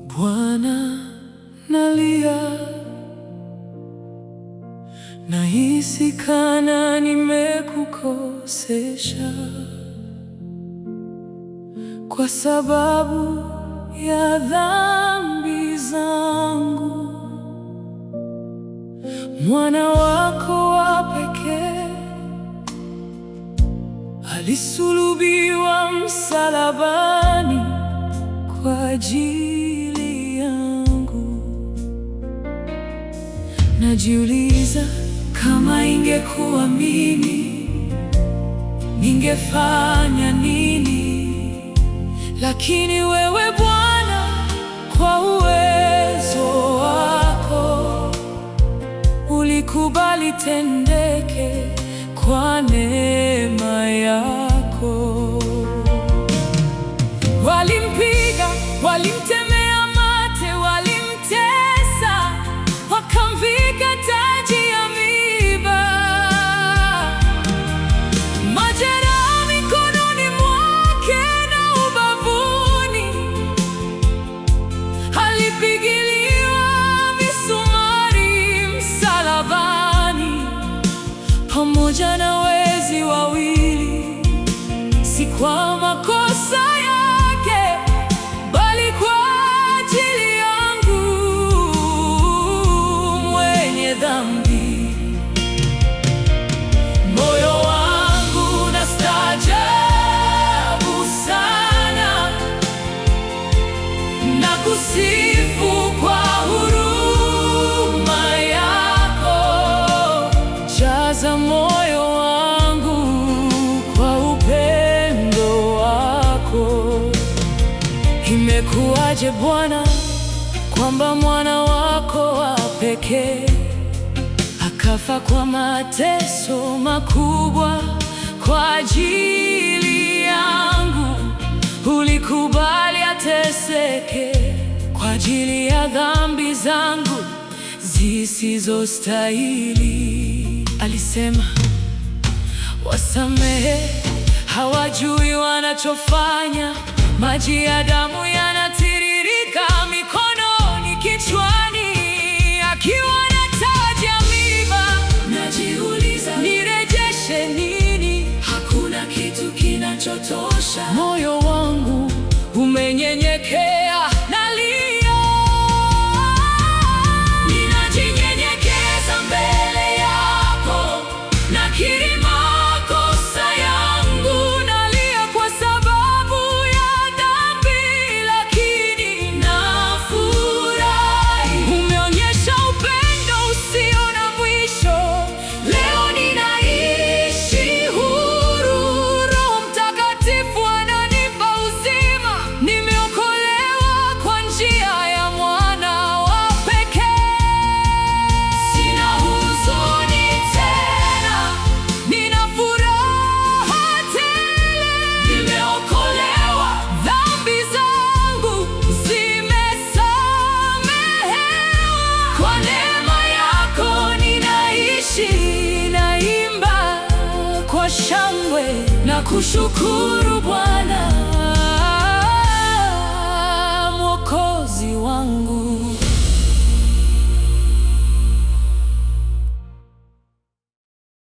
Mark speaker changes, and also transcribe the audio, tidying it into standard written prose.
Speaker 1: Bwana, nalia, nahisi kana nimekukosesha, kwa sababu ya dhambi zangu. Mwana wako wa pekee alisulubiwa msalabani kwa ajili yangu. Najiuliza, kama ingekuwa mimi, ningefanya nini? Lakini wewe Bwana, kwa uwezo wako ulikubali tendeke kwa neema yako. Walimpiga, walimtemea mate, walimtesa, wakamvika taji ya miiba. Majeraha mikononi mwake na ubavuni, alipigiliwa misumari msalabani pamoja na wezi wawili, si kwa makosa yake, bali kwa ajili yangu mwenye dhambi. Moyo wangu unastaajabu sana na kusifu kwa huruma yako. Jaza moyo wangu kwa upendo wako. Imekuwaje Bwana, kwamba mwana wako wa pekee akafa kwa mateso makubwa kwa ajili yangu? Ulikubali ateseke kwa ajili ya dhambi zangu zisizostahili. Alisema, wasamehe, hawajui wanachofanya. Maji ya damu yanatiririka mikononi, kichwani akiwa na taji ya miiba. Najiuliza, nirejeshe nini? Hakuna kitu kinachotosha. Moyo wangu umenyenyekea, nalia. Ninajinyenyekeza mbele yako, nakiri makosa yangu. Nalia kwa sababu ya dhambi, lakini nafurahi. Umeonyesha upendo usio na mwisho. Leo ninaishi huru, Roho Mtakatifu ananipa uzima. Nimeokolewa kwa njia ya mwana wa pekee. Sina huzuni tena, nina furaha tele. Nimeokolewa, dhambi zangu zimesamehewa. Kwa neema yako ninaishi, naimba kwa shangwe na kushukuru Bwana, Mwokozi wangu.